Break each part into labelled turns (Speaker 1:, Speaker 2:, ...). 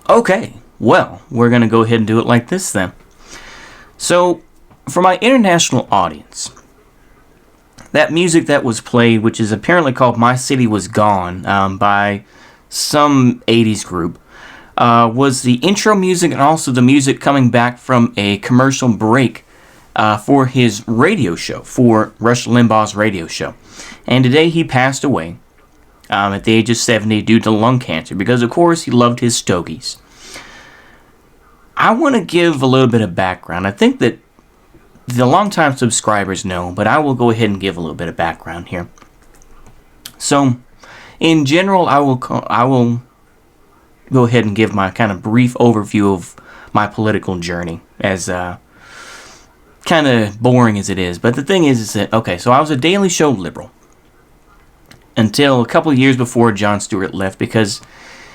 Speaker 1: Okay, well, we're going to go ahead and do it like this then. So, for my international audience, that music that was played, which is apparently called My City Was Gone by some 80s group, was the intro music and also the music coming back from a commercial break for his radio show, for Rush Limbaugh's radio show. And today he passed away at the age of 70 due to lung cancer because, of course, he loved his stogies. I want to give a little bit of background. I think that the longtime subscribers know, but I will go ahead and give a little bit of background here. So, in general, I will go ahead and give my kind of brief overview of my political journey, as kind of boring as it is. But the thing is that, okay, so I was a Daily Show liberal until a couple of years before Jon Stewart left, because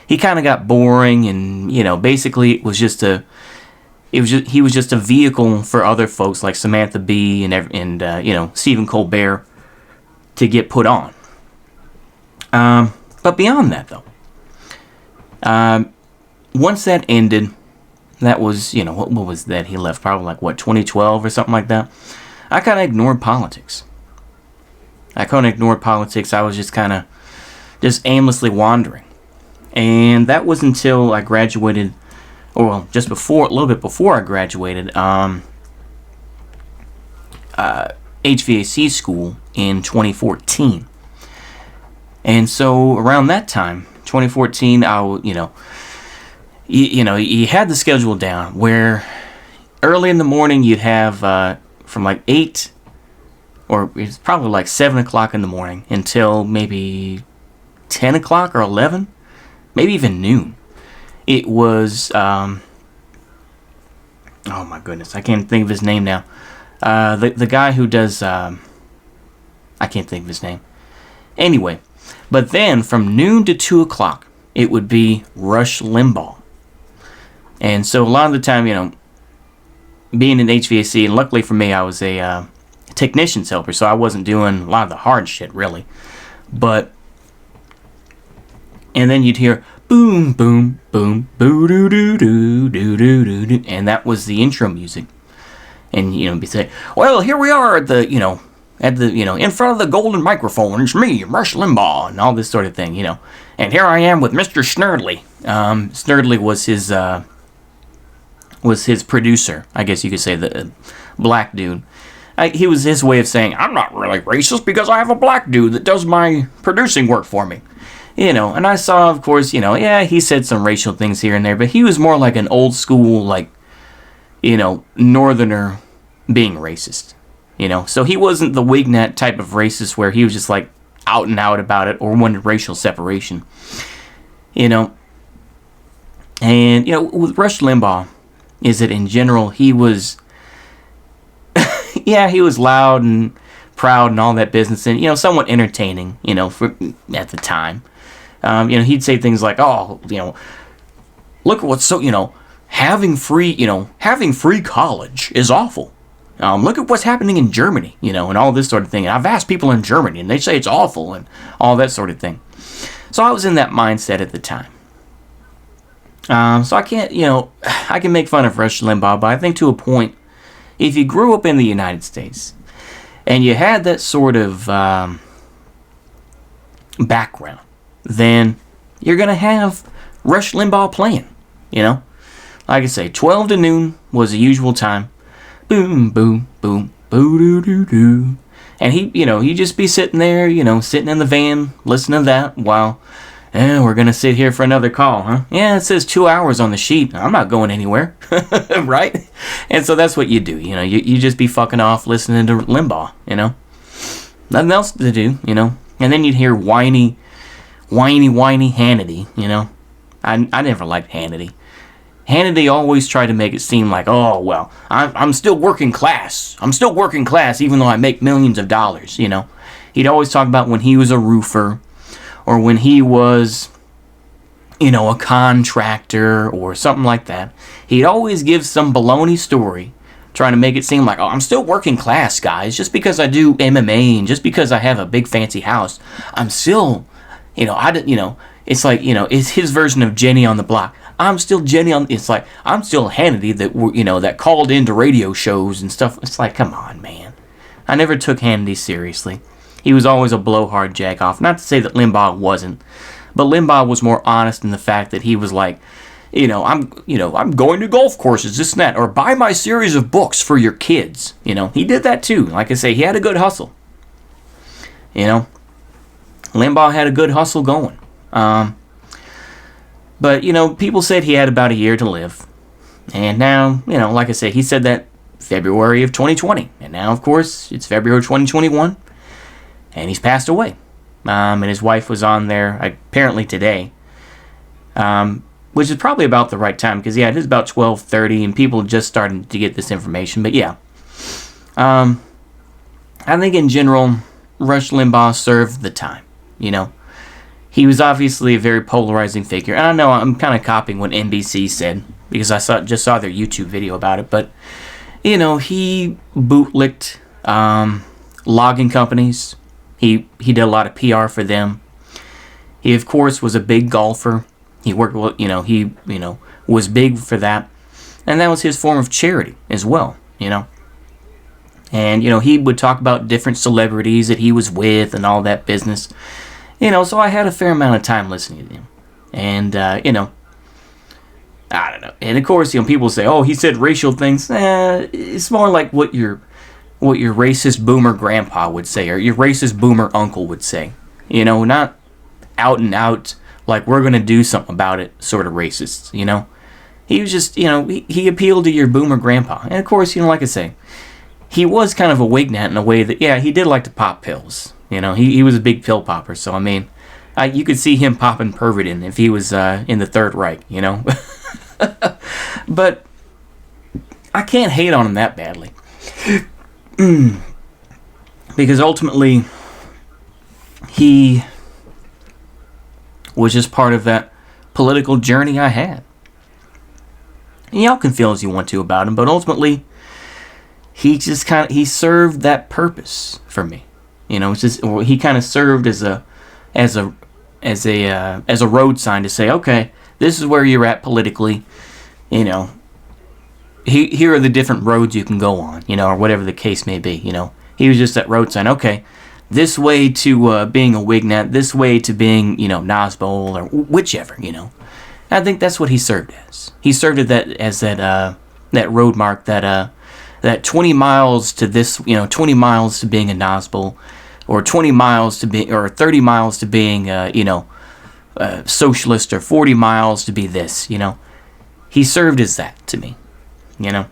Speaker 1: he kind of got boring, and basically he was just a vehicle for other folks like Samantha Bee and Stephen Colbert to get put on. But beyond that, though, once that ended, that was what was that? He left probably 2012 or something like that. I kind of ignored politics. I couldn't ignore politics. I was just aimlessly wandering. And that was until I graduated, or a little bit before I graduated, HVAC school in 2014. And so around that time, 2014, you had the schedule down where early in the morning you'd have from 8, or it's probably 7 o'clock in the morning until maybe 10 o'clock or 11. Maybe even noon. It was, oh my goodness, I can't think of his name now. The guy who does, I can't think of his name. Anyway, but then from noon to 2 o'clock, it would be Rush Limbaugh. And so a lot of the time, being in HVAC, and luckily for me, I was a technician's helper, so I wasn't doing a lot of the hard shit, really. And then you'd hear boom, boom, boom, boo doo doo doo doo doo doo doo, and that was the intro music. And be say, well, here we are at the in front of the golden microphone. It's me, Rush Limbaugh, and all this sort of thing, And here I am with Mr. Snerdley. Snerdley was his producer, I guess you could say, the black dude. He was his way of saying, I'm not really racist because I have a black dude that does my producing work for me. And I saw, of course, he said some racial things here and there, but he was more like an old school, northerner being racist, So he wasn't the Wignat type of racist where he was just out and out about it or wanted racial separation, And, with Rush Limbaugh, is that in general, he was, he was loud and proud and all that business and, somewhat entertaining, for at the time. He'd say things like, oh, look at what's so, having free college is awful. Look at what's happening in Germany, and all this sort of thing. And I've asked people in Germany and they say it's awful and all that sort of thing. So I was in that mindset at the time. So I can't, I can make fun of Rush Limbaugh, but I think to a point, if you grew up in the United States and you had that sort of background, then you're going to have Rush Limbaugh playing, Like I say, 12 to noon was the usual time. Boom, boom, boom, boo-doo-doo-doo. And he'd just be sitting there, sitting in the van, listening to that while, we're going to sit here for another call, huh? Yeah, it says 2 hours on the sheet. I'm not going anywhere, right? And so that's what you do, you just be fucking off listening to Limbaugh, Nothing else to do, And then you'd hear whiny Hannity, I never liked Hannity. Hannity always tried to make it seem like, oh, well, I'm still working class. I'm still working class even though I make millions of dollars, you know. He'd always talk about when he was a roofer or when he was, you know, a contractor or something like that. He'd always give some baloney story trying to make it seem like, oh, I'm still working class, guys. Just because I do MMA and just because I have a big fancy house, I'm still, it's like, it's his version of Jenny on the Block. I'm still Jenny on, it's like, I'm still Hannity that called into radio shows and stuff. It's like, come on, man. I never took Hannity seriously. He was always a blowhard jack-off. Not to say that Limbaugh wasn't, but Limbaugh was more honest in the fact that he was like, I'm going to golf courses, this and that, or buy my series of books for your kids. He did that too. Like I say, he had a good hustle. Limbaugh had a good hustle going. But, people said he had about a year to live. And now, like I say, he said that February of 2020. And now, of course, it's February 2021. And he's passed away. And his wife was on there, apparently today. Which is probably about the right time. Because, it is about 12:30. And people are just starting to get this information. But, yeah. I think in general, Rush Limbaugh served the time. He was obviously a very polarizing figure. And I know I'm kind of copying what NBC said because I just saw their YouTube video about it. But, he bootlicked logging companies. He did a lot of PR for them. He, of course, was a big golfer. He worked, he was big for that. And that was his form of charity as well, And, he would talk about different celebrities that he was with and all that business. So I had a fair amount of time listening to him. And, I don't know. And, of course, people say, oh, he said racial things. It's more like what your racist boomer grandpa would say or your racist boomer uncle would say. Not out and out, like we're going to do something about it sort of racists, He was just, he appealed to your boomer grandpa. And, of course, like I say, he was kind of a wignat in a way that, he did like to pop pills. He was a big pill popper, so, you could see him popping Pervitin if he was in the Third Reich, But I can't hate on him that badly. Because ultimately, he was just part of that political journey I had. And y'all can feel as you want to about him, but ultimately, he just he served that purpose for me. It's just he kind of served as a road sign to say, okay, this is where you're at politically. Here are the different roads you can go on, or whatever the case may be. He was just that road sign. Okay, this way to being a Wignat, this way to being Nazbol or whichever. I think that's what he served as. He served as that road mark that 20 miles to this, 20 miles to being a Nazbol, or 20 miles to be, or 30 miles to being, socialist, or 40 miles to be this, He served as that to me, I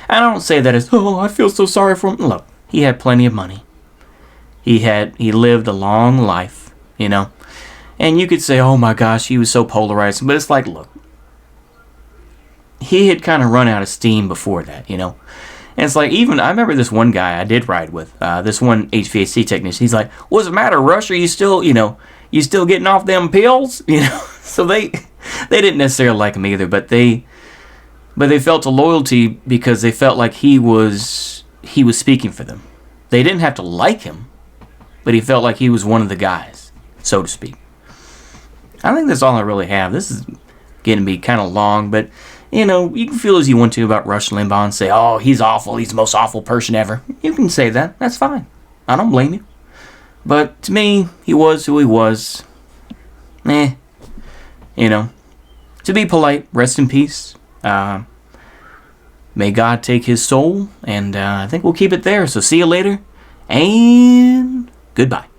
Speaker 1: don't say that as, oh, I feel so sorry for him. Look, he had plenty of money. He lived a long life, And you could say, oh my gosh, he was so polarizing. But it's like, look, he had kind of run out of steam before that, And it's like, even, I remember this one guy I did ride with, this one HVAC technician. He's like, what's the matter, Rush? Are you still, you still getting off them pills? So they didn't necessarily like him either, but they felt a loyalty because they felt like he was speaking for them. They didn't have to like him, but he felt like he was one of the guys, so to speak. I think that's all I really have. This is getting to be kind of long, but you can feel as you want to about Rush Limbaugh and say, oh, he's awful, he's the most awful person ever. You can say that. That's fine. I don't blame you. But to me, he was who he was. To be polite, rest in peace. May God take his soul, and I think we'll keep it there. So see you later, and goodbye.